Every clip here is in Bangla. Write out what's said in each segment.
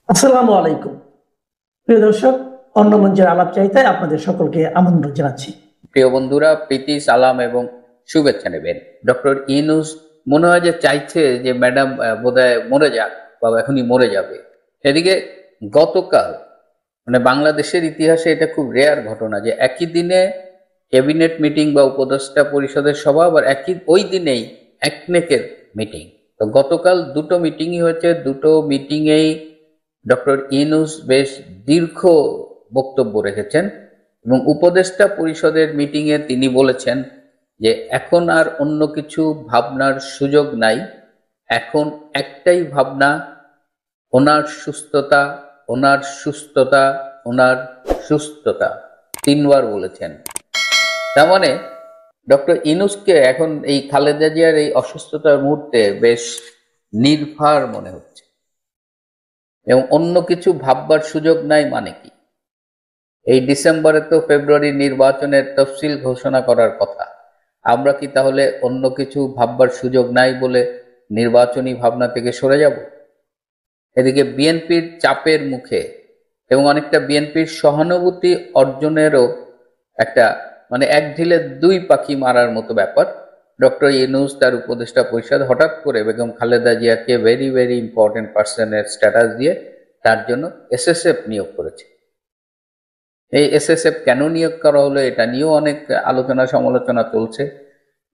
আসসালামু আলাইকুম। প্রিয় দর্শক, অন্য মঞ্চের আলাপ চাইতায় আপনাদের সকলকে আমন্ত্রণ জানাচ্ছি। প্রিয় বন্ধুরা, প্রীতি সালাম এবং শুভেচ্ছা নেবেন। ডক্টর ইউনূস মনে হয় যে চাইছে যে ম্যাডাম বোধহয় মরে যাক বা এখনই মরে যাবে। এদিকে গতকাল মানে বাংলাদেশের ইতিহাসে এটা খুব রেয়ার ঘটনা যে একই দিনে ক্যাবিনেট মিটিং বা উপদেষ্টা পরিষদের সভা, আবার ওই দিনেই একনেকের মিটিং। তো গতকাল দুটো মিটিংই হয়েছে, দুটো মিটিংয়েই ডক্টর ইউনূস বেশ দীর্ঘ বক্তব্য রেখেছেন এবং উপদেষ্টা পরিষদের মিটিংয়ে তিনি বলেছেন যে এখন আর অন্য কিছু ভাবনার সুযোগ নাই, এখন একটাই ভাবনা, ওনার সুস্থতা, ওনার সুস্থতা, ওনার সুস্থতা, তিনবার বলেছেন। তার মানে ডক্টর ইউনূসকে এখন এই খালেদা জিয়ার এই অসুস্থতার মুহূর্তে বেশ নির্ভার মনে হচ্ছে এবং অন্য কিছু ভাববার সুযোগ নাই। মানে কি, এই ডিসেম্বরে তো ফেব্রুয়ারি নির্বাচনের তফসিল ঘোষণা করার কথা। আমরা কি তাহলে অন্য কিছু ভাববার সুযোগ নাই বলে নির্বাচনী ভাবনা থেকে সরে যাব? এদিকে বিএনপির চাপের মুখে এবং অনেকটা বিএনপির সহানুভূতি অর্জনেরও একটা মানে এক ঢিলে দুই পাখি মারার মতো ব্যাপার। ডক্টর ইউনূস তার উপদেষ্টা পরিষদ হঠাৎ করে বেগম খালেদা জিয়াকে ভেরি ভেরি ইম্পর্টেন্ট পার্সনের স্ট্যাটাস দিয়ে তার জন্য এসএসএফ নিয়োগ করেছে। এই এসএসএফ কেন নিয়োগ করা হলো এটা নিয়েও অনেক আলোচনা সমালোচনা চলছে।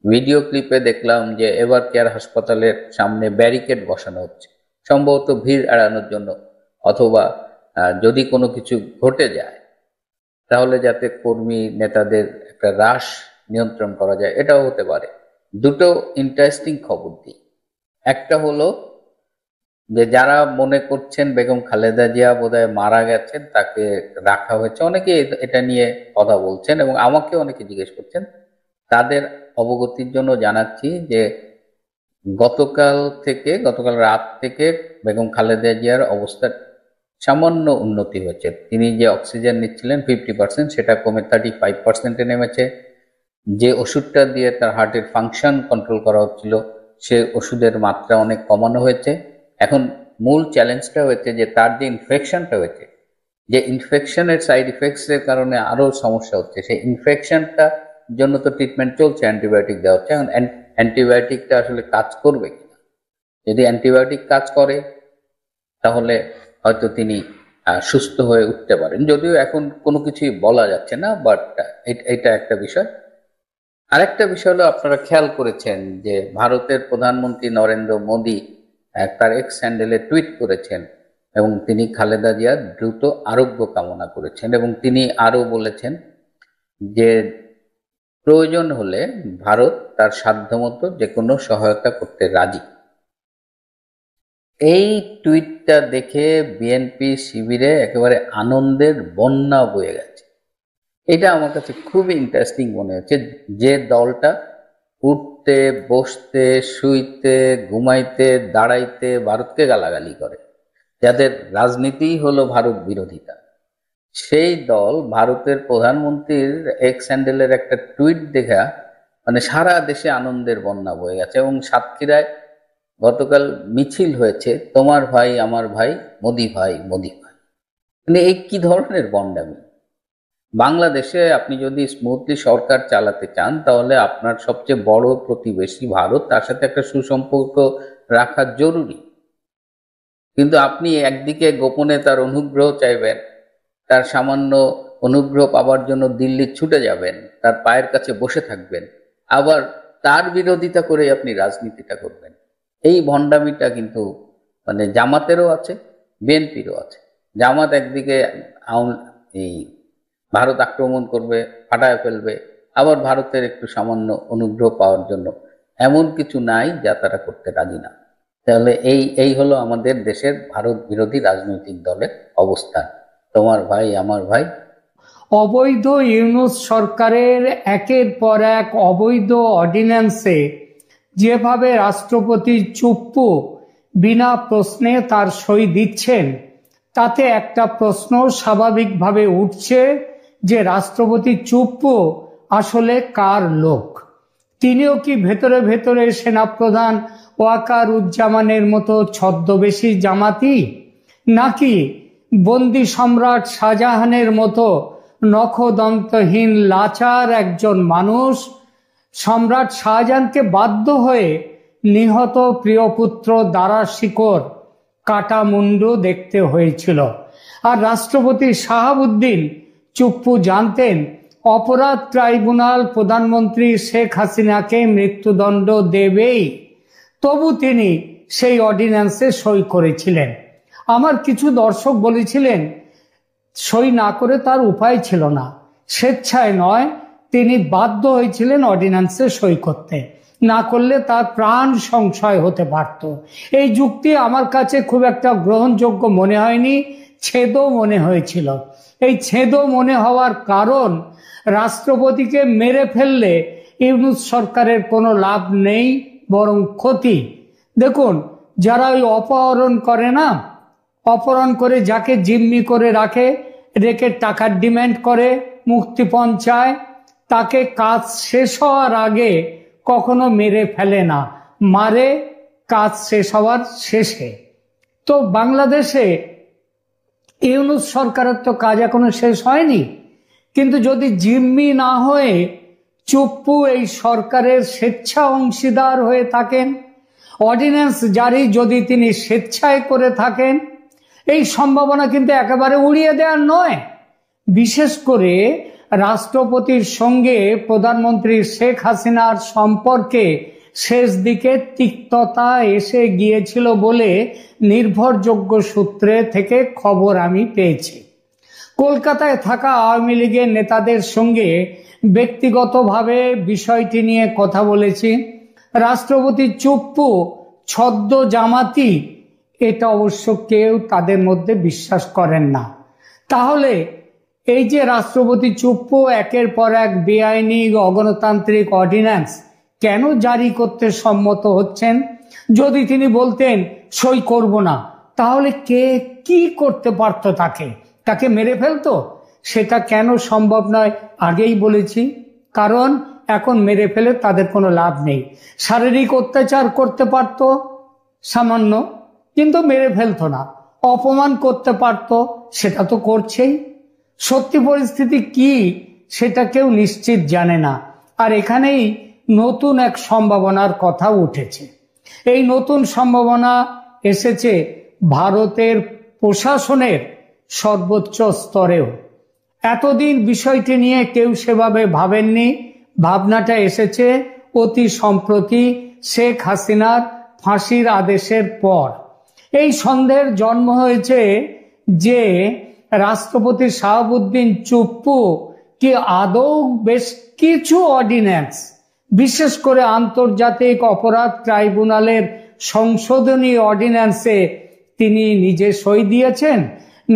ভিডিও ক্লিপে দেখলাম যে এভার কেয়ার হাসপাতালের সামনে ব্যারিকেড বসানো হচ্ছে, সম্ভবত ভিড় এড়ানোর জন্য, অথবা যদি কোনো কিছু ঘটে যায় তাহলে যাতে কর্মী নেতাদের একটা হ্রাস নিয়ন্ত্রণ করা যায়, এটাও হতে পারে। দুটো ইন্টারেস্টিং খবর দিই। একটা হলো যে যারা মনে করছেন বেগম খালেদা জিয়া বোধহয় মারা গেছেন, তাকে রাখা হয়েছে, অনেকে এটা নিয়ে কথা বলছেন এবং আমাকে অনেকে জিজ্ঞেস করছেন, তাদের অবগতির জন্য জানাচ্ছি যে গতকাল রাত থেকে বেগম খালেদা জিয়ার অবস্থার সামান্য উন্নতি হয়েছে। তিনি যে অক্সিজেন নিচ্ছিলেন 50%, সেটা কমে 35%-এ নেমেছে। যে ওষুধটা দিয়ে তার হার্টের ফাংশন কন্ট্রোল করা হচ্ছিল, সে ওষুধের মাত্রা অনেক কমানো হয়েছে। এখন মূল চ্যালেঞ্জটা হয়েছে যে তার যে ইনফেকশনটা হয়েছে, যে ইনফেকশনের সাইড ইফেক্টসের কারণে আরো সমস্যা হচ্ছে, সেই ইনফেকশনটা জন্য তো ট্রিটমেন্ট চলছে, অ্যান্টিবায়োটিক দেওয়া হচ্ছে। এখন অ্যান্টিবায়োটিকটা আসলে কাজ করবে কিনা, যদি অ্যান্টিবায়োটিক কাজ করে তাহলে হয়তো তিনি সুস্থ হয়ে উঠতে পারেন, যদিও এখন কোনো কিছুই বলা যাচ্ছে না, বাট এটা একটা বিষয়। আরেকটা বিষয় হলো, আপনারা খেয়াল করেছেন যে ভারতের প্রধানমন্ত্রী নরেন্দ্র মোদী তার এক্স হ্যান্ডেলে টুইট করেছেন এবং তিনি খালেদা জিয়ার দ্রুত আরোগ্য কামনা করেছেন এবং তিনি আরো বলেছেন যে প্রয়োজন হলে ভারত তার সাধ্যমতো যে কোনো সহায়তা করতে রাজি। এই টুইটটা দেখে বিএনপি শিবিরে একেবারে আনন্দের বন্যা বয়ে গেছে। এটা আমার কাছে খুবই ইন্টারেস্টিং মনে হচ্ছে। যে দলটা উঠতে বসতে শুইতে ঘুমাইতে দাঁড়াইতে ভারতকে গালাগালি করে, যাদের রাজনীতিই হলো ভারত বিরোধিতা, সেই দল ভারতের প্রধানমন্ত্রীর এক্স হ্যান্ডেলের একটা টুইট দেখা মানে সারা দেশে আনন্দের বন্যা বয়ে গেছে। এবং সাতক্ষীরায় গতকাল মিছিল হয়েছে, তোমার ভাই আমার ভাই, মোদি ভাই মোদি ভাই। মানে এই কি ধরনের বন্ডামি! বাংলাদেশে আপনি যদি স্মুথলি সরকার চালাতে চান তাহলে আপনার সবচেয়ে বড় প্রতিবেশী ভারত, তার সাথে একটা সুসম্পর্ক রাখা জরুরি। কিন্তু আপনি একদিকে গোপনে তার অনুগ্রহ চাইবেন, তার সামান্য অনুগ্রহ পাওয়ার জন্য দিল্লি ছুটে যাবেন, তার পায়ের কাছে বসে থাকবেন, আবার তার বিরোধিতা করে আপনি রাজনীতিটা করবেন। এই ভণ্ডামিটা কিন্তু মানে জামাতেরও আছে, বিএনপিরও আছে। জামাত একদিকে এই ভারত আক্রমণ করবে, ফাটায় ফেলবে, আবার ভারতের একটু সামান্য অনুগ্রহ পাওয়ার জন্য এমন কিছু নাই যা তারা করতে রাজি না। তাহলে এই হলো আমাদের দেশের ভারত বিরোধী রাজনৈতিক দলের অবস্থান, তোমার ভাই আমার ভাই। অবৈধ ইউনূস সরকারের একের পর এক অবৈধ অর্ডিন্যান্সে যেভাবে রাষ্ট্রপতি চুপ্পু বিনা প্রশ্নে তার সই দিচ্ছেন, তাতে একটা প্রশ্ন স্বাভাবিকভাবে উঠছে যে রাষ্ট্রপতি চুপ্পু আসলে কার লোক? তিনিও কি ভেতরে ভেতরে সেনাপ্রধান ওয়াকারুজ্জামানের মতো ছদ্মবেশী জামাতি? নাকি বন্দি সম্রাট শাহজাহানের মতো নখদন্তহীন লাচার একজন মানুষ সম্রাট শাহজাহানকে বাধ্য হয়ে নিহত প্রিয়পুত্র দারা শিকর কাটা মুন্ডু দেখতে হয়েছিল? আর রাষ্ট্রপতি শাহাবুদ্দিন চুপ্পু জানতেন অপরাধ ট্রাইব্যুনাল প্রধানমন্ত্রী শেখ হাসিনাকে মৃত্যুদণ্ড দেবেই, তবু তিনি সেই অর্ডিন্যান্সে সই করেছিলেন। আমার কিছু দর্শক বলেছিলেন সই না করে তার উপায় ছিল না, স্বেচ্ছায় নয়, তিনি বাধ্য হয়েছিলেন অর্ডিন্যান্সে সই করতে, না করলে তার প্রাণ সংশয় হতে পারত। এই যুক্তি আমার কাছে খুব একটা গ্রহণযোগ্য মনে হয়নি, ছেদও মনে হয়েছিল। এই ছেদও মনে হওয়ার কারণ, রাষ্ট্রপতিকে মেরে ফেললে ইউনূস সরকারের কোনো লাভ নেই, বরং ক্ষতি। দেখুন, যারা ওই অপহরণ করে না, অপহরণ করে যাকে জিম্মি করে রেখে টাকার ডিমান্ড করে, মুক্তিপণ চায়, তাকে কাজ শেষ হওয়ার আগে কখনো মেরে ফেলে না, মারে কাজ শেষ হওয়ার শেষে। তো বাংলাদেশে ইউনূস সরকারের তো কাজ এখনো শেষ হয়নি, কিন্তু যদি জিম্মি না হয়ে চুপ্পু এই সরকারের স্বেচ্ছা অংশীদার হয়ে থাকেন, অর্ডিন্যান্স জারি যদি তিনি স্বেচ্ছায় করে থাকেন, এই সম্ভাবনা কিন্তু একেবারে উড়িয়ে দেওয়ার নয়। বিশেষ করে রাষ্ট্রপতির সঙ্গে প্রধানমন্ত্রী শেখ হাসিনার সম্পর্কে শেষ দিকে তিক্ততা এসে গিয়েছিল বলে নির্ভরযোগ্য সূত্রে থেকে খবর আমি পেয়েছি। কলকাতায় থাকা আওয়ামী লীগের নেতাদের সঙ্গে ব্যক্তিগতভাবে বিষয়টি নিয়ে কথা বলেছি। রাষ্ট্রপতি চুপ্পু ছদ্ম জামাতি, এটা অবশ্য কেউ তাদের মধ্যে বিশ্বাস করেন না। তাহলে এই যে রাষ্ট্রপতি চুপ্পু একের পর এক বেআইনি অগণতান্ত্রিক অর্ডিন্যান্স কেন জারি করতে সম্মত হচ্ছেন? যদি তিনি বলতেন সই করব না, তাহলে কে কি করতে পারত? তাকে মেরে ফেলতো? সেটা কেন সম্ভব নয় আগেই বলেছি, কারণ এখন মেরে ফেলে তাদের কোনো লাভ নেই। শারীরিক অত্যাচার করতে পারত সামান্য, কিন্তু মেরে ফেলতো না। অপমান করতে পারত, সেটা তো করছেই। সত্যি পরিস্থিতি কি সেটা কেউ নিশ্চিত জানে না। আর এখানেই নতুন এক সম্ভাবনার কথা উঠেছে। এই নতুন সম্ভাবনা এসেছে ভারতের প্রশাসনের সর্বোচ্চ স্তরেও। এতদিন বিষয়টি নিয়ে কেউ সেভাবে ভাবেননি। ভাবনাটা এসেছে অতি সম্প্রতি শেখ হাসিনার ফাঁসির আদেশের পর। এই সন্দেহের জন্ম হয়েছে যে রাষ্ট্রপতি শাহাবুদ্দিন চুপ্পু কি আদৌ বেশ কিছু অর্ডিন্যান্স, বিশেষ করে আন্তর্জাতিক অপরাধ ট্রাইব্যুনালের সংশোধনী অর্ডিন্যান্সে তিনি নিজে সই দিয়েছেন,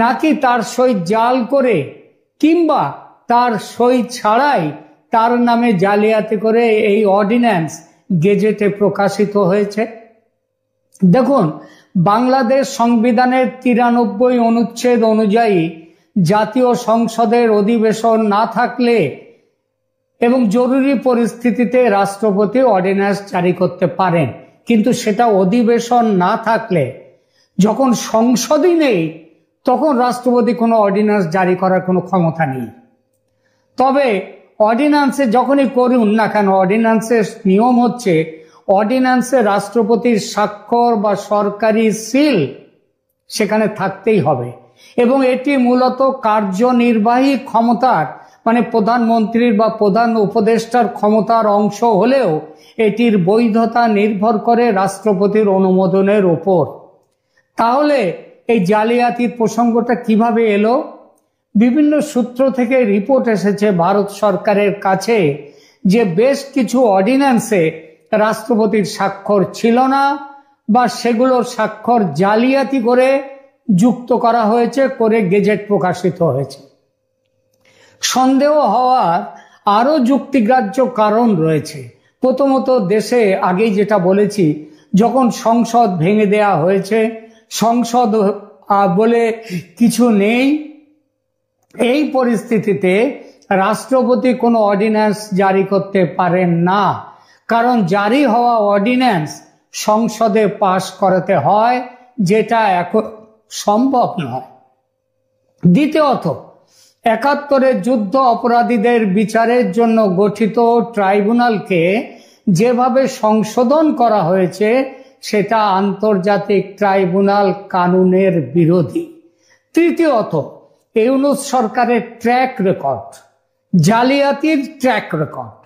নাকি তার সই জাল করে কিংবা তার সই ছাড়াই তার নামে জালিয়াতি করে এই অর্ডিন্যান্স গেজেটে প্রকাশিত হয়েছে। দেখুন, বাংলাদেশ সংবিধানের 93 অনুচ্ছেদ অনুযায়ী জাতীয় সংসদের অধিবেশন না থাকলে এবং জরুরি পরিস্থিতিতে রাষ্ট্রপতি অর্ডিন্যান্স জারি করতে পারেন, কিন্তু সেটা অধিবেশন না থাকলে, যখন সংসদই নেই, তখন রাষ্ট্রপতি কোনো অর্ডিন্যান্স জারি করার কোনো ক্ষমতা নেই। তবে অর্ডিন্যান্সে যখনই করুন না কেন, অর্ডিন্যান্সের নিয়ম হচ্ছে অর্ডিন্যান্সে রাষ্ট্রপতির স্বাক্ষর বা সরকারি সিল সেখানে থাকতেই হবে, এবং এটি মূলত কার্যনির্বাহী ক্ষমতার মানে প্রধানমন্ত্রীর বা প্রধান উপদেষ্টার ক্ষমতার অংশ হলেও এটির বৈধতা নির্ভর করে রাষ্ট্রপতির অনুমোদনের উপর। তাহলে এই জালিয়াতির প্রসঙ্গটা কিভাবে এলো? বিভিন্ন সূত্র থেকে রিপোর্ট এসেছে ভারত সরকারের কাছে যে বেশ কিছু অর্ডিন্যান্সে রাষ্ট্রপতির স্বাক্ষর ছিল না, বা সেগুলোর স্বাক্ষর জালিয়াতি করে যুক্ত করা হয়েছে, করে গেজেট প্রকাশিত হয়েছে। সন্দেহ হওয়ার আরো যুক্তিগ্রাহ্য কারণ রয়েছে। প্রথমত, দেশে আগেই যেটা বলেছি, যখন সংসদ ভেঙে দেয়া হয়েছে, সংসদ বলে কিছু নেই, এই পরিস্থিতিতে রাষ্ট্রপতি কোনো অর্ডিন্যান্স জারি করতে পারেন না, কারণ জারি হওয়া অর্ডিন্যান্স সংসদে পাশ করাতে হয়, যেটা সম্ভব নয়। দ্বিতীয়ত, ৭১-এর যুদ্ধ অপরাধীদের বিচারের জন্য গঠিত ট্রাইব্যুনালকে যেভাবে সংশোধন করা হয়েছে সেটা আন্তর্জাতিক ট্রাইব্যুনাল কানুনের বিরোধী। তৃতীয়ত, ইউনূস সরকারের ট্র্যাক রেকর্ড, জালিয়াতির ট্র্যাক রেকর্ড।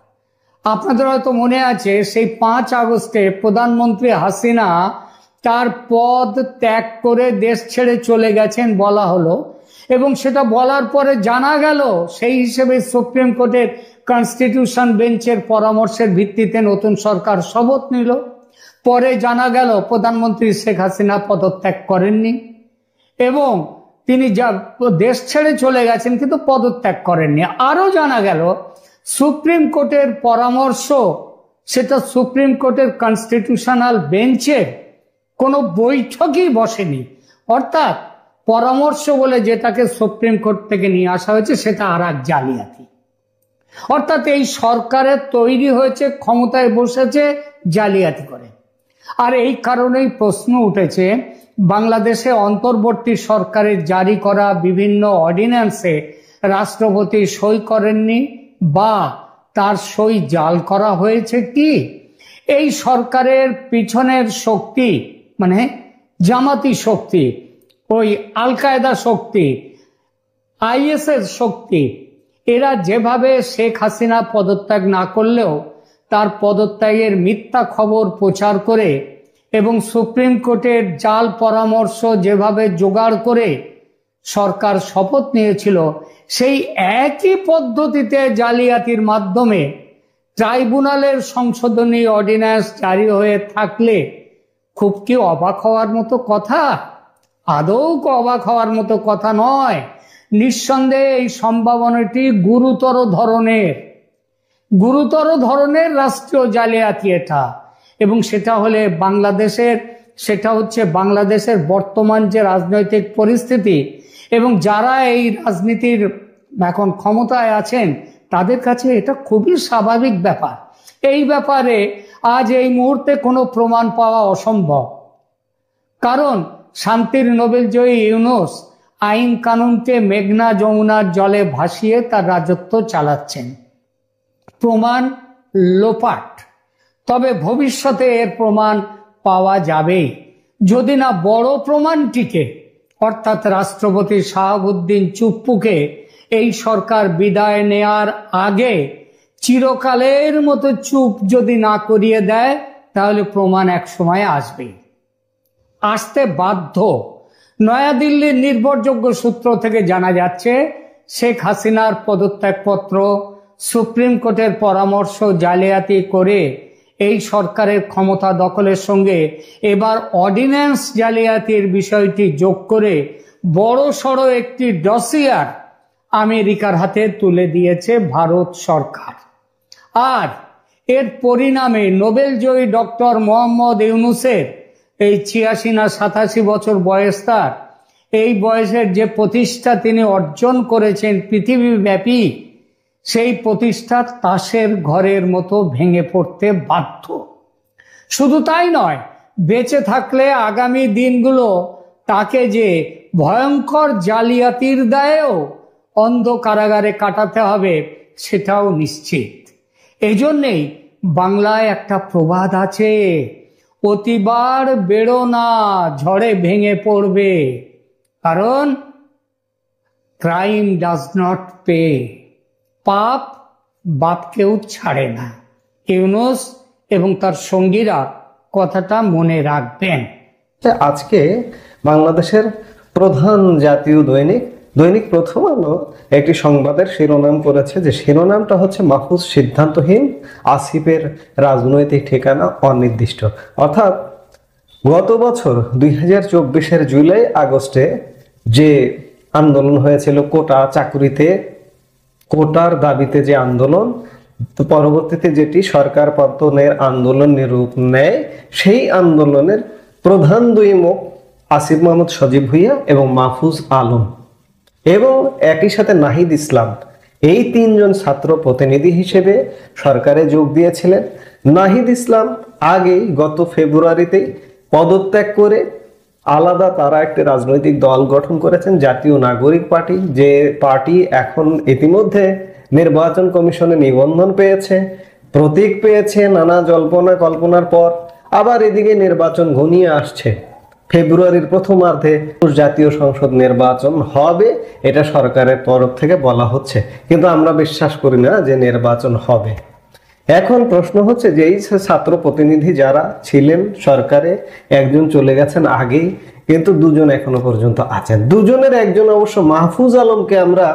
আপনাদের হয়তো মনে আছে সেই 5 আগস্টে প্রধানমন্ত্রী হাসিনা তার পদ ত্যাগ করে দেশ ছেড়ে চলে গেছেন বলা হলো, এবং সেটা বলার পরে জানা গেল সেই হিসেবে সুপ্রিম কোর্টের কনস্টিটিউশন বেঞ্চের পরামর্শের ভিত্তিতে নতুন সরকার শপথ নিল। পরে জানা গেল প্রধানমন্ত্রী শেখ হাসিনা পদত্যাগ করেননি এবং তিনি যা দেশ ছেড়ে চলে গেছেন কিন্তু পদত্যাগ করেননি। আরো জানা গেল সুপ্রিম কোর্টের পরামর্শ সেটা সুপ্রিম কোর্টের কনস্টিটিউশনাল বেঞ্চে কোনো বৈঠকই বসেনি, অর্থাৎ পরামর্শ বলে যেটাকে সুপ্রিম কোর্ট থেকে নিয়ে আসা হয়েছে সেটা আর এক জালিয়াতি। অর্থাৎ এই সরকারের তৈরি হয়েছে, ক্ষমতায় বসেছে জালিয়াতি করে। আর এই কারণেই প্রশ্ন উঠেছে, বাংলাদেশে অন্তর্বর্তী সরকারের জারি করা বিভিন্ন অর্ডিন্যান্সে রাষ্ট্রপতি সই করেননি বা তার সই জাল করা হয়েছে কি? এই সরকারের পিছনের শক্তি মানে জামাতি শক্তি, ওই আল কায়দা শক্তি, আইএসএস শক্তি, এরা যেভাবে শেখ হাসিনা পদত্যাগ না করলেও তার পদত্যাগের মিথ্যা খবর প্রচার করে এবং সুপ্রিম কোর্টের জাল পরামর্শ যেভাবে জোগাড় করে সরকার শপথ নিয়েছিল, সেই একই পদ্ধতিতে জালিয়াতির মাধ্যমে ট্রাইব্যুনালের সংশোধনী অর্ডিন্যান্স জারি হয়ে থাকলে খুব কি অবাক হওয়ার মতো কথা? আদৌ অবাক হওয়ার মতো কথা নয়। নিঃসন্দেহে এই সম্ভাবনাটি গুরুতর ধরনের রাষ্ট্রীয় জালিয়াতি এটা, এবং সেটা হচ্ছে বাংলাদেশের বর্তমান যে রাজনৈতিক পরিস্থিতি এবং যারা এই রাজনীতির এখন ক্ষমতায় আছেন তাদের কাছে এটা খুবই স্বাভাবিক ব্যাপার। এই ব্যাপারে আজ এই মুহূর্তে কোনো প্রমাণ পাওয়া অসম্ভব, কারণ শান্তির নোবেলজয়ী ইউনূস আইন কানুনকে মেঘনা যমুনার জলে ভাসিয়ে তার রাজত্ব চালাচ্ছেন। প্রমাণ লোপাট, তবে ভবিষ্যতে এর প্রমাণ পাওয়া যাবে যদি না বড় প্রমাণটিকে অর্থাৎ রাষ্ট্রপতি শাহাবুদ্দিন চুপ্পুকে এই সরকার বিদায় নেয়ার আগে চিরকালের মতো চুপ যদি না করিয়ে দেয় তাহলে প্রমাণ এক সময় আসতে বাধ্য। নয়াদিল্লির নির্ভরযোগ্য সূত্র থেকে জানা যাচ্ছে শেখ হাসিনার পদত্যাগপত্র সুপ্রিম কোর্টের পরামর্শ জালিয়াতি করে এই সরকারের ক্ষমতা দখলের সঙ্গে এবার অর্ডিন্যান্স জালিয়াতির বিষয়টি যোগ করে বড়সড় একটি ডসিয়ার আমেরিকার হাতে তুলে দিয়েছে ভারত সরকার। আর এর পরিণামে নোবেলজয়ী ডক্টর মোহাম্মদ ইউনূসের এই ৮৬ না ৮৭ বছর বয়স, তার এই বয়সের যে প্রতিষ্ঠা তিনি অর্জন করেছেন পৃথিবীব্যাপী, সেই প্রতিষ্ঠা তাসের ঘরের মতো ভেঙে পড়তে বাধ্য। শুধু তাই নয়, বেঁচে থাকলে আগামী দিনগুলো তাকে যে ভয়ঙ্কর জালিয়াতির দায়েও অন্ধ কারাগারে কাটাতে হবে সেটাও নিশ্চিত। এই জন্যেই বাংলায় একটা প্রবাদ আছে, অতিবার বেরো না ঝড়ে ভেঙে পড়বে, কারণ ক্রাইম ডাজ নট পে, পাপ বাপকেও ছাড়ে না। ইউনূস এবং তার সঙ্গীরা কথাটা মনে রাখবেন। আজকে বাংলাদেশের প্রধান জাতীয় দৈনিক প্রথম আলো একটি সংবাদের শিরোনাম করেছে, যে শিরোনামটা হচ্ছে মাহফুজ সিদ্ধান্তহীন, আসিফের রাজনৈতিক ঠিকানা অনির্দিষ্ট। অর্থাৎ গত বছর 2024-এর জুলাই আগস্টে যে আন্দোলন হয়েছিল কোটার দাবিতে যে আন্দোলন, পরবর্তীতে যেটি সরকার পতনের আন্দোলনের রূপ নেয়, সেই আন্দোলনের প্রধান দুই মুখ আসিফ মাহমুদ সজীব ভুঁইয়া এবং মাহফুজ আলম এবং একই সাথে নাহিদ ইসলাম, এই তিনজন ছাত্র প্রতিনিধি হিসেবে সরকারে যোগ দিয়েছিলেন। নাহিদ ইসলাম আগেই গত ফেব্রুয়ারিতেই পদত্যাগ করে আলাদা তারা একটি রাজনৈতিক দল গঠন করেছেন, জাতীয় নাগরিক পার্টি, যে পার্টি এখন ইতিমধ্যে নির্বাচন কমিশনে নিবন্ধন পেয়েছে, প্রতীক পেয়েছে নানা জল্পনা কল্পনার পর। আবার এদিকে নির্বাচন ঘনিয়ে আসছে, ফেব্রুয়ারির প্রথমার্ধে জাতীয় সংসদ নির্বাচন হবে, এটা সরকারের তরফ থেকে বলা হচ্ছে, কিন্তু আমরা বিশ্বাস করি না যে নির্বাচন হবে। এখন প্রশ্ন হচ্ছে যে এই ছাত্র প্রতিনিধি যারা ছিলেন সরকারে, একজন চলে গেছেন আগেই, কিন্তু দুজন এখনো পর্যন্ত আছেন। দুজনের একজন অবশ্য মাহফুজ আলমকে আমরা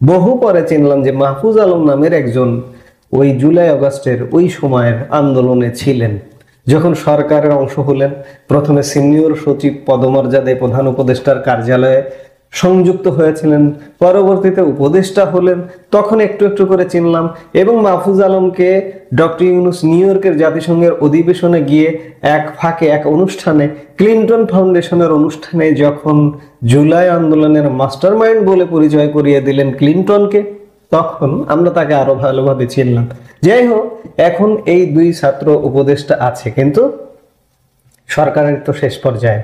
বহু পরে চিনলাম, যে মাহফুজ আলম নামের একজন ওই জুলাই আগস্টের ওই সময়ের আন্দোলনে ছিলেন, যখন সরকারের অংশ হলেন। প্রথমে সিনিয়র সচিব পদমর্যাদায় প্রধান উপদেষ্টার কার্যালয়ে সংযুক্ত হয়েছিলেন, পরবর্তীতে উপদেষ্টা হলেন, তখন একটু একটু করে চিনলাম। এবং মাহফুজ আলমকে ডক্টর ইউনূস নিউ ইয়র্কের জাতিসংঘের অধিবেশনে গিয়ে এক ফাঁকে এক অনুষ্ঠানে, ক্লিনটন ফাউন্ডেশনের অনুষ্ঠানে, যখন জুলাই আন্দোলনের মাস্টারমাইন্ড বলে পরিচয় করিয়ে দিলেন ক্লিনটনকে, তখন আমরা তাকে আরো ভালোভাবে চিনলাম। যাই হোক, এখন এই দুই ছাত্র উপদেষ্টা আছে, কিন্তু সরকারের তো শেষ পর্যায়ে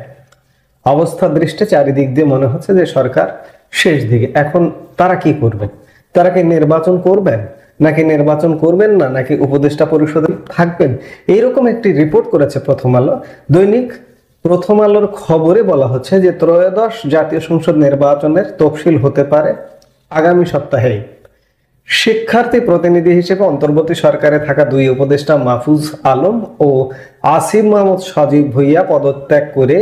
অবস্থা দৃষ্টি চারিদিক দিয়ে মনে হচ্ছে যে সরকার শেষ দিকে। এখন তারা কি করবেন? তারা কি নির্বাচন করবেন, নাকি নির্বাচন করবেন না, নাকি উপদেষ্টা পরিষদে থাকবেন? এইরকম একটি রিপোর্ট করেছে প্রথম আলো। দৈনিক প্রথম আলোর খবরে বলা হচ্ছে যে ত্রয়োদশ জাতীয় সংসদ নির্বাচনের তফসিল হতে পারে আগামী সপ্তাহেই। শিক্ষার্থী প্রতিনিধি হিসেবে অন্তর্বর্তী সরকারে থাকা দুই উপদেষ্টা মাহফুজ আলম ও আসিফ মাহমুদ সজীব ভুইয়া পদত্যাগ করে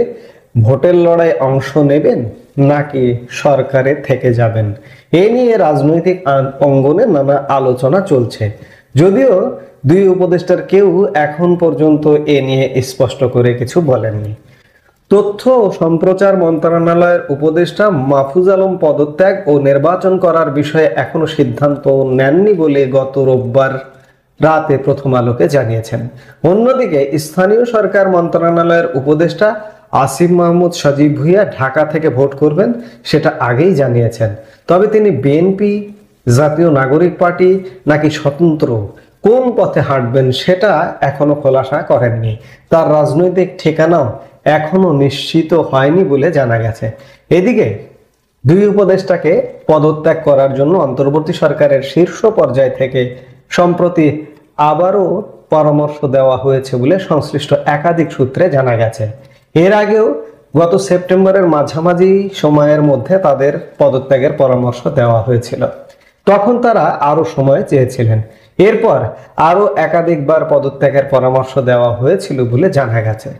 ভোটের লড়াই অংশ নেবেন, নাকি সরকারে থেকে যাবেন, এ নিয়ে রাজনৈতিক অঙ্গনে নানা আলোচনা চলছে। যদিও দুই উপদেষ্টার কেউ এখন পর্যন্ত এ নিয়ে স্পষ্ট করে কিছু বলেননি। তথ্য ও সম্প্রচার মন্ত্রণালয়ের উপদেষ্টা মাহফুজ আলম পদত্যাগ ও নির্বাচন করার বিষয়ে এখনো সিদ্ধান্ত নেননি বলে গত রোববার রাতে প্রথম আলোকে জানিয়েছেন। অন্যদিকে স্থানীয় সরকার মন্ত্রণালয়ের উপদেষ্টা আসিফ মাহমুদ সজীব ভুইয়া ঢাকা থেকে ভোট করবেন, সেটা আগেই জানিয়েছেন। তবে তিনি বিএনপি, জাতীয় নাগরিক পার্টি নাকি স্বতন্ত্র কোন পথে হাঁটবেন সেটা এখনো খোলাসা করেননি। তার রাজনৈতিক ঠিকানাও এখনো নিশ্চিত হয়নি বলে জানা গেছে। এদিকে দুই উপদেষ্টাকে পদত্যাগ করার জন্য অন্তর্বর্তী সরকারের শীর্ষ পর্যায় থেকে সম্প্রতি আবারও পরামর্শ দেওয়া হয়েছে বলে সংশ্লিষ্ট একাধিক সূত্রে জানা গেছে। এর আগেও গত সেপ্টেম্বরের মাঝামাঝি সময়ের মধ্যে তাদের পদত্যাগের পরামর্শ দেওয়া হয়েছিল, তখন তারা আরো সময় চেয়েছিলেন। এরপর আরো একাধিকবার পদত্যাগের পরামর্শ দেওয়া হয়েছিল বলে জানা গেছে।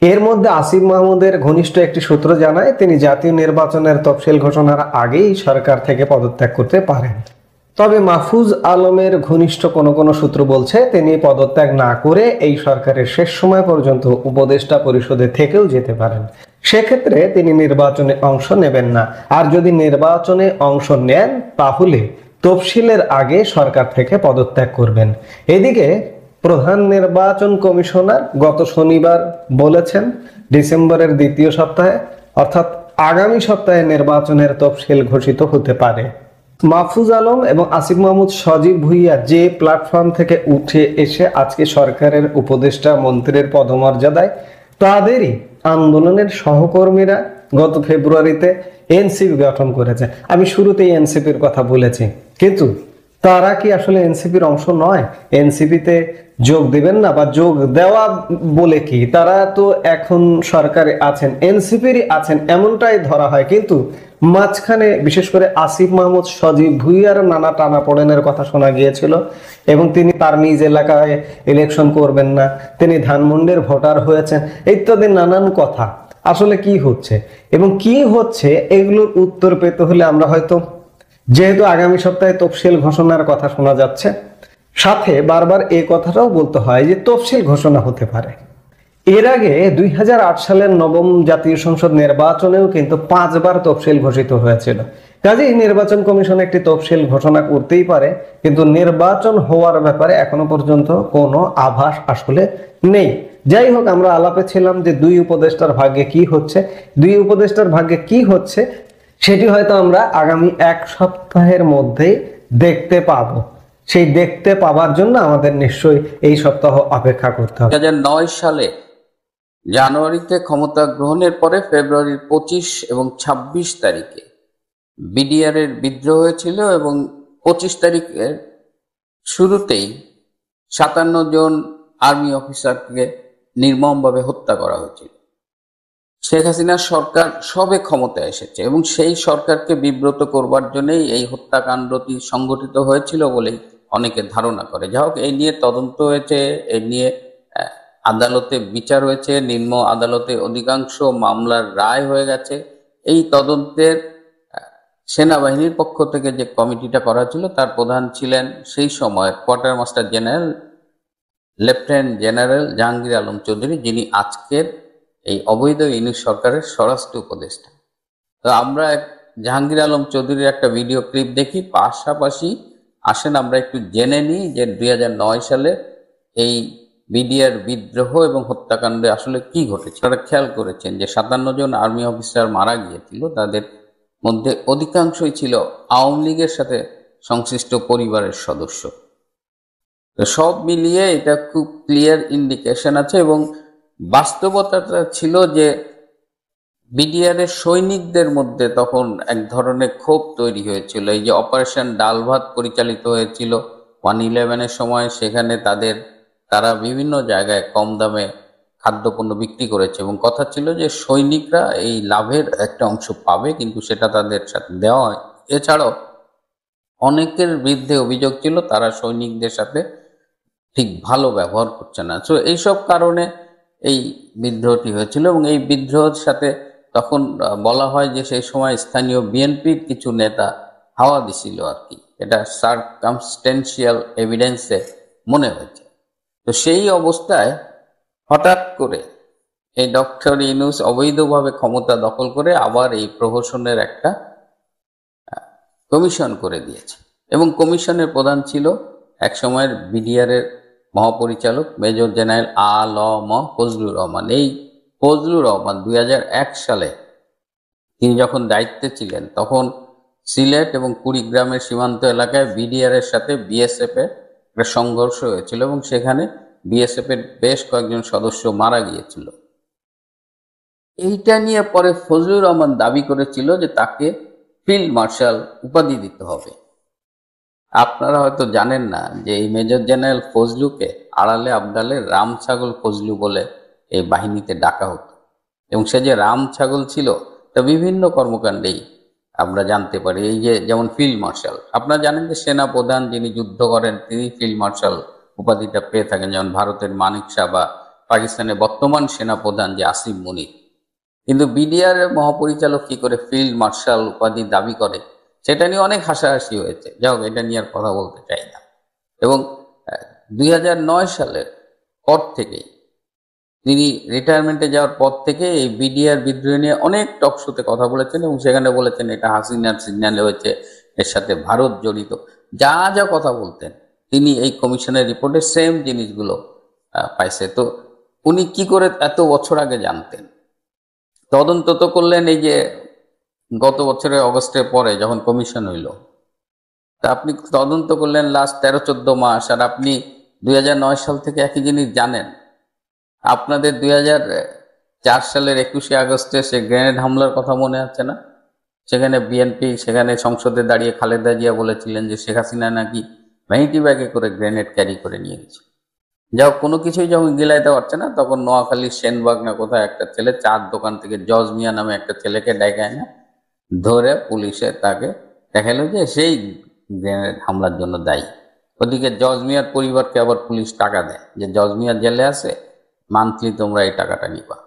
এর মধ্যে আসিফ মাহমুদের ঘনিষ্ঠ একটি সূত্র জানায় তিনি জাতীয় নির্বাচনের তফসিল ঘোষণার আগেই সরকার থেকে পদত্যাগ করতে পারেন। তবে মাহফুজ আলমের ঘনিষ্ঠ কোনো সূত্র বলছে তিনি পদত্যাগ না করে এই সরকারের শেষ সময় পর্যন্ত উপদেষ্টা পরিষদে থেকেও যেতে পারেন। সেক্ষেত্রে তিনি নির্বাচনে অংশ নেবেন না, আর যদি নির্বাচনে অংশ নেন তাহলে তফসিলের আগে সরকার থেকে পদত্যাগ করবেন। এদিকে প্রধান নির্বাচন কমিশনার গত শনিবার বলেছেন ডিসেম্বরের দ্বিতীয় সপ্তাহে, অর্থাৎ আগামী সপ্তাহে নির্বাচনের তফসিল ঘোষিত হতে পারে। মাহফুজ আলম এবং আসিফ মাহমুদ সজীব ভুইয়া যে প্ল্যাটফর্ম থেকে উঠে এসে আজকে সরকারের উপদেষ্টা মন্ত্রীর পদমর্যাদায়, তাদেরই আন্দোলনের সহকর্মীরা গত ফেব্রুয়ারিতে এনসিপি গঠন করেছে। আমি শুরুতেই এনসিপির কথা বলেছি, কিন্তু তারা কি আসলে এনসিপির অংশ নয়? এনসিপিতে যোগ দিবেন না, বা যোগ দেওয়া বলে কি, তারা তো এখন সরকারে আছেন, এনসিপিরই আছেন এমনটাই ধরা হয়। কিন্তু মাঝখানে বিশেষ করে আসিফ মাহমুদ সজীব ভুইয়ার নানা টানাপোড়েনের কথা শোনা গিয়েছিল, এবং তিনি তার নিজ এলাকায় ইলেকশন করবেন না, তিনি ধানমন্ডির ভোটার হয়েছেন, ইত্যাদি নানান কথা। আসলে কি হচ্ছে এবং কি হচ্ছে এগুলোর উত্তর পেতে হলে আমরা হয়তো, যেহেতু আগামী সপ্তাহে তফসিল ঘোষণার কথা শোনা যাচ্ছে, সাথে বারবার এই কথাটাও বলতে হয় যে তফসিল ঘোষণা হতে পারে। এর আগে 2008 সালের নবম জাতীয় সংসদ নির্বাচনেও কিন্তু 5 বার তফসিল ঘোষিত হয়েছিল। কাজেই নির্বাচন কমিশন একটি তফসিল ঘোষণা করতেই পারে, কিন্তু নির্বাচন হওয়ার ব্যাপারে এখনো পর্যন্ত কোনো আভাস আসলে নেই। যাই হোক, আমরা আলাপে ছিলাম যে দুই উপদেষ্টার ভাগ্যে কি হচ্ছে, দুই উপদেষ্টার ভাগ্যে কি হচ্ছে সেটি হয়তো আমরা আগামী 1 সপ্তাহের মধ্যেই দেখতে পাবো। সেই দেখতে পাওয়ার জন্য আমাদের নিশ্চয়ই এই সপ্তাহ অপেক্ষা করতে হবে। 2009 সালে জানুয়ারিতে ক্ষমতা গ্রহণের পরে ফেব্রুয়ারির 25 এবং 26 তারিখে বিডিআর এর বিদ্রোহ হয়েছিল এবং 25 তারিখের শুরুতেই 57 জন আর্মি অফিসারকে নির্মমভাবে হত্যা করা হয়েছিল। শেখ হাসিনার সরকার সবে ক্ষমতায় এসেছে এবং সেই সরকারকে বিব্রত করবার জন্যই এই হত্যাকাণ্ডটি সংগঠিত হয়েছিল বলেই অনেকে ধারণা করে। যা হোক, এই নিয়ে তদন্ত হয়েছে, এই নিয়ে আদালতে বিচার হয়েছে, নিম্ন আদালতে অধিকাংশ মামলার রায় হয়ে গেছে। এই তদন্তের সেনাবাহিনীর পক্ষ থেকে যে কমিটিটা করা ছিল তার প্রধান ছিলেন সেই সময় quarter master general lieutenant general Jahangir Alam Chowdhury, যিনি আজকের এই অবৈধ ইউনূস সরকারের স্বরাষ্ট্র উপদেষ্টা। তো আমরা জাহাঙ্গীর আলম চৌধুরীর একটা ভিডিও ক্লিপ দেখি, পাশাপাশি আসেন আমরা একটু জেনে নিই যে 2009 সালে এই বিডিআর বিদ্রোহ এবং হত্যাকাণ্ডে আসলে কি ঘটেছে। তারা খেয়াল করেছেন যে 57 জন আর্মি অফিসার মারা গিয়েছিল, তাদের মধ্যে অধিকাংশই ছিল আওয়ামী লীগের সাথে সংশ্লিষ্ট পরিবারের সদস্য। তো সব মিলিয়ে এটা খুব ক্লিয়ার ইন্ডিকেশন আছে এবং বাস্তবতাটা ছিল যে বিডিআর এর সৈনিকদের মধ্যে তখন এক ধরনের ক্ষোভ তৈরি হয়েছিল। এই যে অপারেশন ডাল ভাত পরিচালিত হয়েছিল 111-এর সময়, সেখানে তারা বিভিন্ন জায়গায় কম দামে খাদ্যপণ্য বিক্রি করেছে এবং কথা ছিল যে সৈনিকরা এই লাভের একটা অংশ পাবে, কিন্তু সেটা তাদের সাথে দেওয়া হয়। এছাড়াও অনেকের বিরুদ্ধে অভিযোগ ছিল তারা সৈনিকদের সাথে ঠিক ভালো ব্যবহার করছে না। তো এইসব কারণে এই বিদ্রোহটি হয়েছিল এবং এই বিদ্রোহের সাথে তখন বলা হয় যে সেই সময় স্থানীয় বিএনপির কিছু নেতা হাওয়া দিছিল আর কি, এটা সার্কামস্টেন্সিয়াল এভিডেন্সে মনে হয়েছে। তো সেই অবস্থায় হঠাৎ করে এই ডক্টর ইউনূস অবৈধভাবে ক্ষমতা দখল করে আবার এই প্রহসনের একটা কমিশন করে দিয়েছে এবং কমিশনের প্রধান ছিল একসময়ের বিডিআর এর মহাপরিচালক মেজর জেনারেল আ.ল.ম. ফজলুর রহমান। এই ফজলুর রহমান 2001 সালে তিনি যখন দায়িত্বে ছিলেন তখন সিলেট এবং কুড়িগ্রামের সীমান্ত এলাকায় বিডিআর এর সাথে বিএসএফ এর একটা সংঘর্ষ হয়েছিল এবং সেখানে বিএসএফ এর বেশ কয়েকজন সদস্য মারা গিয়েছিল। এইটা নিয়ে পরে ফজলুর রহমান দাবি করেছিল যে তাকে ফিল্ড মার্শাল উপাধি দিতে হবে। আপনারা হয়তো জানেন না যে এই মেজর জেনারেল ফজলুকে আড়ালে আবডালে রাম ছাগল ফজলু বলে এই বাহিনীতে ডাকা হতো এবং সে যে রাম ছাগল ছিল তা বিভিন্ন কর্মকাণ্ডেই আমরা জানতে পারি। এই যে যেমন ফিল্ড মার্শাল, আপনারা জানেন যে সেনা প্রধান যিনি যুদ্ধ করেন তিনি ফিল্ড মার্শাল উপাধিটা পেয়ে থাকেন, যেমন ভারতের মানিক শাহ বা পাকিস্তানের বর্তমান সেনা প্রধান যে আসিম মুনির। কিন্তু বিডিআর এর মহাপরিচালক কি করে ফিল্ড মার্শাল উপাধি দাবি করে সেটা নিয়ে অনেক হাসাহাসি হয়েছে। যাই হোক, এটা নিয়ে আর কথা বলতে চাই না। এবং 2009 সালের পর থেকেই তিনি রিটায়ারমেন্টে যাওয়ার পর থেকে এই বিডিআর বিদ্রোহ নিয়ে অনেক টক শোতে কথা বলেছেন এবং সেখানে বলেছেন এটা হাসিনার সিগন্যালে হয়েছে, এর সাথে ভারত জড়িত, যা যা কথা বলতেন তিনি এই কমিশনের রিপোর্টে সেম জিনিসগুলো পাইছে। তো উনি কি করে এত বছর আগে জানতেন? তদন্ত তো করলেন এই যে গত বছরের অগস্টের পরে যখন কমিশন হইল, তা আপনি তদন্ত করলেন লাস্ট 13-14 মাস, আর আপনি 2009 সাল থেকে একই জিনিস জানেন। আপনাদের 2004 সালের 21শে আগস্টে সে গ্রেনেড হামলার কথা মনে আছে না? সেখানে বিএনপি সেখানে সংসদে দাঁড়িয়ে খালেদা জিয়া বলেছিলেন যে শেখ হাসিনা নাকি ভ্যানিটি ব্যাগে করে গ্রেনেড ক্যারি করে নিয়ে গেছে। যাও কোনো কিছুই যখন গিলাইতে পারছে না তখন নোয়াখালীর সেনবাগ না কোথায় একটা ছেলে চার দোকান থেকে জজ মিয়া নামে একটা ছেলেকে ডেকে না ধরে পুলিশে তাকে দেখালো যে সেই গ্রেনেড হামলার জন্য দায়ী। ওদিকে জজ মিয়ার পরিবারকে আবার পুলিশ টাকা দেয় যে জজ মিয়া জেলে আছে, মান্থলি তোমরা এই টাকাটা নিবা।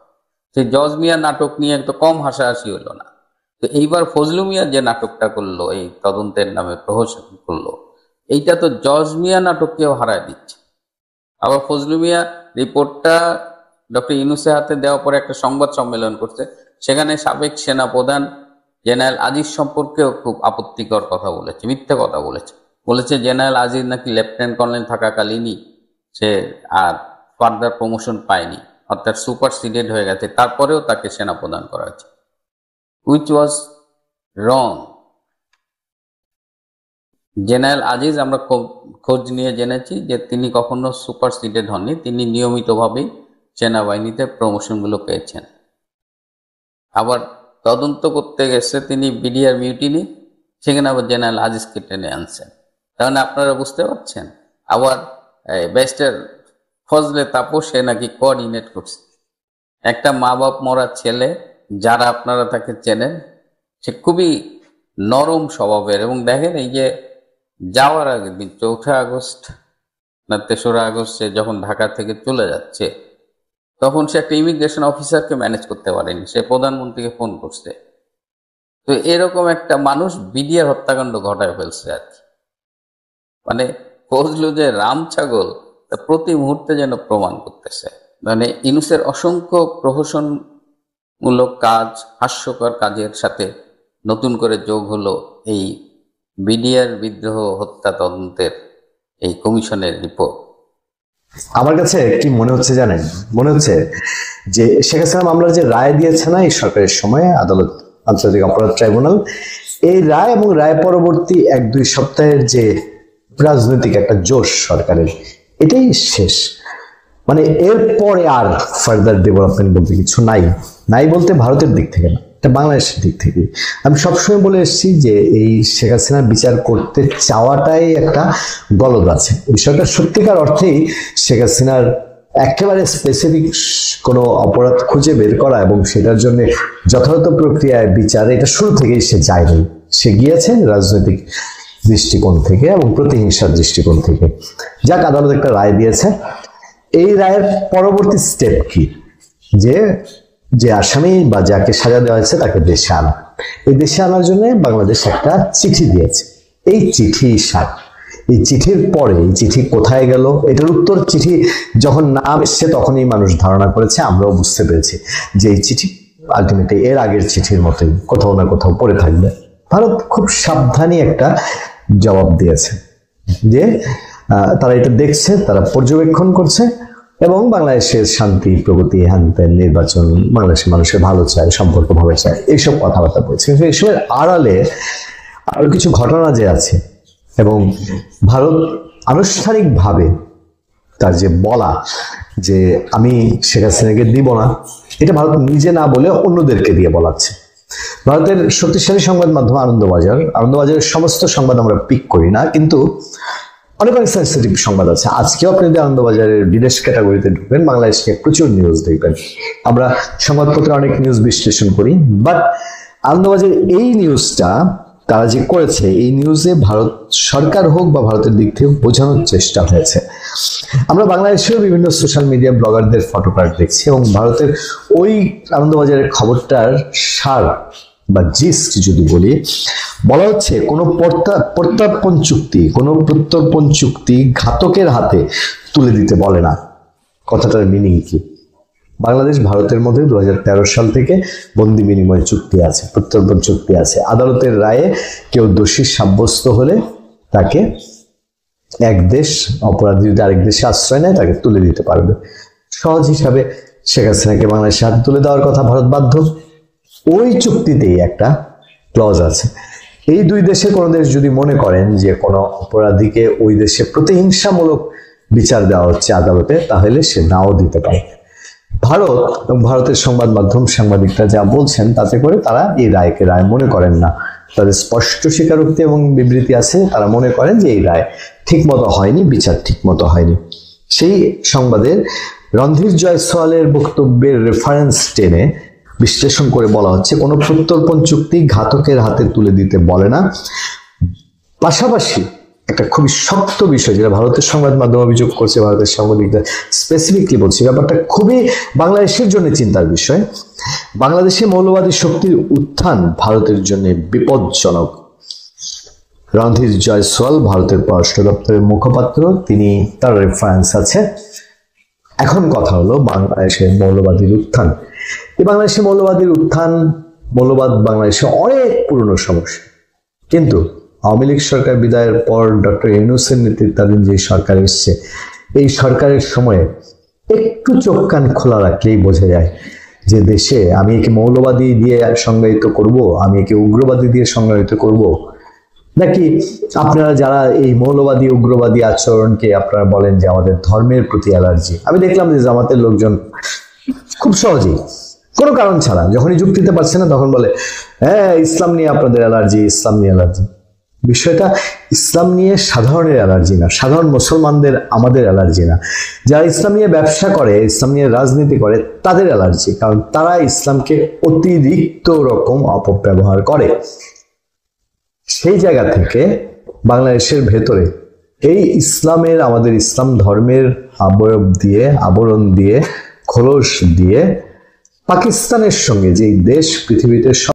সেই জজ মিয়া নাটক নিয়ে তো কম হাসাহাসি হলো না। তো এইবার ফজলু মিয়া যে নাটকটা করলো এই তদন্তের নামে প্রহসন করলো, এইটা তো জজ মিয়া নাটককেও হারায় দিচ্ছে। আবার ফজলু মিয়া রিপোর্টটা ডক্টর ইউনূসের হাতে দেওয়ার পরে একটা সংবাদ সম্মেলন করছে, সেখানে সাবেক সেনা প্রধান জেনারেল আজিজ সম্পর্কেও খুব আপত্তিকর কথা বলেছে, মিথ্যে কথা বলেছে জেনারেল আজিজ নাকি লেফটেন্যান্ট কর্নেল থাকাকালীনই সে আর ফার্দার প্রমোশন পায়নি, অর্থাৎ সুপারসিডেড হয়ে গেছে, তারপরেও তাকে সেনা প্রদান করা হয়েছে, which was wrong. General Aziz আমরা খোঁজ নিয়ে জেনেছি যে তিনি কখনো সুপারসিডেড হননি, তিনি নিয়মিতভাবেই সেনাবাহিনীতে প্রমোশনগুলো পেয়েছেন। আবার তদন্ত করতে গেছে তিনি বিডিআর মিউটিনি, সেখানে আবার জেনারেল আজিজকে টেনে আনছেন। তাহলে আপনারা বুঝতে পারছেন। আবার ব্যারিস্টার ফজলে তাপস সে নাকি কোঅর্ডিনেট করছে। একটা মা বাপ মরা ছেলে, যারা আপনারা তাকে চেনেন, সে খুবই নরম স্বভাবের। এবং দেখেন এই যে যাওয়ার আগের দিন 4 আগস্ট না 3রা আগস্ট সে যখন ঢাকা থেকে চলে যাচ্ছে, তখন সে একটা ইমিগ্রেশন অফিসারকে ম্যানেজ করতে পারেনি, সে প্রধানমন্ত্রীকে ফোন করছে। তো এরকম একটা মানুষ বিডিআর হত্যাকাণ্ড ঘটায় ফেলছে আর কি। মানে ফজলু যে রাম ছাগল তা প্রতি মুহূর্তে যেন প্রমাণ করতেছে। মানে ইউনূসের অসংখ্য প্রহসনমূলক কাজ, হাস্যকর কাজের সাথে নতুন করে যোগ হলো এই বিডিআর বিদ্রোহ হত্যা তদন্তের এই কমিশনের রিপোর্ট। আমার কাছে কি মনে হচ্ছে জানেন, মনে হচ্ছে যে শেখ হাসিনা মামলার যে রায় দিয়েছে না এই সরকারের সময়ে আদালত, আন্তর্জাতিক অপরাধ ট্রাইব্যুনাল, এই রায় এবং রায় পরবর্তী 1-2 সপ্তাহের যে রাজনৈতিক একটা জোশ সরকারের, এটাই শেষ। মানে এরপরে আর ফার্দার ডেভেলপমেন্ট বলতে কিছু নাই। নাই বলতে ভারতের দিক থেকে না, এটা বাংলাদেশের দিক থেকে। আমি সবসময় বলে এসেছি যে এই শেখ হাসিনার বিচার করতে চাওয়াটাই একটা গলদ আছে। বিষয়টা সত্যিকার অর্থেই শেখ হাসিনার একেবারে স্পেসিফিক কোনো অপরাধ খুঁজে বের করা এবং সেটার জন্য যথাযথ প্রক্রিয়ায় বিচার, এটা শুরু থেকেই সে যায়নি। সে গিয়েছে রাজনৈতিক দৃষ্টিকোণ থেকে এবং প্রতিহিংসার দৃষ্টিকোণ থেকে। যাক, আদালত একটা রায় দিয়েছে। এই রায়ের পরবর্তী স্টেপ কি? যে আসামি বা যাকে সাজা দেওয়া হয়েছে তাকে দেশে আনা। এই দেশে আনার জন্য বাংলাদেশ একটা চিঠি দিয়েছে। এই চিঠি এই চিঠির পরে এই চিঠি কোথায় গেল, এটার উত্তর চিঠি যখন নাম এসছে তখনই মানুষ ধারণা করেছে, আমরাও বুঝতে পেরেছি যে এই চিঠি আলটিমেটলি এর আগের চিঠির মতোই কোথাও না কোথাও পড়ে থাকবে। ভারত খুব সাবধানী একটা জবাব দিয়েছে যে তারা এটা দেখছে, তারা পর্যবেক্ষণ করছে এবং বাংলাদেশের শান্তি, প্রগতি, হ্যান নির্বাচন, বাংলাদেশের মানুষের ভালো চায়, সম্পর্ক ভালো চায়, এইসব কথাবার্তা বলছে। কিন্তু এইসবের আড়ালে আরো কিছু ঘটনা যে আছে এবং ভারত আনুষ্ঠানিকভাবে তার যে বলা যে আমি শেখ হাসিনাকে দিব না, এটা ভারত নিজে না বলে অন্যদেরকে দিয়ে বলাচ্ছে। ভারতের শক্তিশালী সংবাদ মাধ্যম আনন্দবাজারের সমস্ত সংবাদ আমরা পিক করি না, কিন্তু অনেক সেন্সিটিভ সংবাদ আছে। আজকেও আপনি যদি আনন্দবাজারের বিদেশ ক্যাটাগরিতে ঢুকবেন, বাংলাদেশকে প্রচুর নিউজ দেখবেন। আমরা সংবাদপত্রে অনেক নিউজ বিশ্লেষণ করি, বাট আনন্দবাজারের এই নিউজটা তারা যে করেছে, এই নিউজে ভারত সরকার হোক বা ভারতের দিক থেকে বোঝানোর চেষ্টা হয়েছে। আমরা বাংলাদেশেও বিভিন্ন সোশ্যাল মিডিয়া ব্লগারদের ফটোকার্ড দেখছি এবং ভারতের ওই আনন্দবাজারের খবরটার সার বা জিস্ট যদি বলি, বলা হচ্ছে কোনো প্রত্যর্পণ চুক্তি ঘাতকের হাতে তুলে দিতে বলে না। কথাটার মিনিং কি? বাংলাদেশ ভারতের মধ্যে 2013 সাল থেকে বন্দি বিনিময় চুক্তি আছে, প্রত্যর্পণ চুক্তি আছে। আদালতের রায়ে কেউ দোষী সাব্যস্ত হলে তাকে এক দেশ, অপরাধী যদি আরেক দেশে আশ্রয় নেয়, তাকে তুলে দিতে পারবে। সহজ হিসাবে শেখ হাসিনাকে বাংলাদেশে হাতে তুলে দেওয়ার কথা ভারত বাধ্য। ওই চুক্তিতেই একটা ক্লজ আছে, এই দুই দেশের কোনো দেশ যদি মনে করেন যে কোনো অপরাধীকে ওই দেশে প্রতিহিংসামূলক বিচার দেওয়া হচ্ছে আদালতে, তাহলে সে নাও দিতে পারে। ভারত এবং ভারতের সংবাদ মাধ্যম সাংবাদিকরা যা বলছেন তাতে করে তারা এই রায়কে রায় মনে করেন না। তাদের স্পষ্ট স্বীকারোক্তি এবং বিবৃতি আছে, তারা মনে করেন যে এই রায় ঠিক মতো হয়নি, বিচার ঠিক মতো হয়নি। সেই সংবাদের রণধীর জয়সওয়ালের বক্তব্যের রেফারেন্স টেনে বিশ্লেষণ করে বলা হচ্ছে কোনো প্রত্যর্পণ চুক্তি ঘাতকের হাতে তুলে দিতে বলে না। পাশাপাশি একটা খুবই শক্ত বিষয় যেটা ভারতের সংবাদ মাধ্যম অভিযোগ করছে, ভারতের সাংবাদিকরা স্পেসিফিকলি বলছে, ব্যাপারটা খুবই বাংলাদেশের জন্য চিন্তার বিষয়। বাংলাদেশে মৌলবাদী শক্তির উত্থান ভারতের জন্য বিপজ্জনক। রণধীর জয়সওয়াল ভারতের পররাষ্ট্র দপ্তরের মুখপাত্র, তিনি তার রেফারেন্স আছে। এখন কথা হলো বাংলাদেশের মৌলবাদীর উত্থান। এই বাংলাদেশের মৌলবাদীর উত্থান, মৌলবাদ বাংলাদেশে অনেক পুরনো সমস্যা, কিন্তু আওয়ামী লীগ সরকার বিদায়ের পর ডক্টর ইউনূসের নেতৃত্বাধীন যে সরকার এসছে, এই সরকারের সময়ে একটু চোখ কান খোলা রাখলেই বোঝা যায় যে দেশে আমি একে মৌলবাদী দিয়ে সংজ্ঞায়িত করব, আমি একে উগ্রবাদী দিয়ে সংজ্ঞায়িত করব, নাকি আপনারা যারা এই মৌলবাদী উগ্রবাদী আচরণকে আপনারা বলেন যে আমাদের ধর্মের প্রতি অ্যালার্জি? আমি দেখলাম যে জামাতের লোকজন খুব সহজেই কোনো কারণ ছাড়া যখনই যুক্তিতে পারছে না তখন বলে হ্যাঁ ইসলাম নিয়ে আপনাদের অ্যালার্জি, ইসলাম নিয়ে অ্যালার্জি। বিষয়টা ইসলাম নিয়ে সাধারণের অ্যালার্জি না, সাধারণ মুসলমানদের আমাদের অ্যালার্জি না, যারা ইসলাম নিয়ে ব্যবসা করে, ইসলাম নিয়ে রাজনীতি করে তাদের অ্যালার্জি, কারণ তারা ইসলামকে অতিরিক্ত রকম অপব্যবহার করে। সেই জায়গা থেকে বাংলাদেশের ভেতরে এই ইসলামের, আমাদের ইসলাম ধর্মের আবয়ব দিয়ে, আবরণ দিয়ে, খোলস দিয়ে পাকিস্তানের সঙ্গে, যে দেশ পৃথিবীতে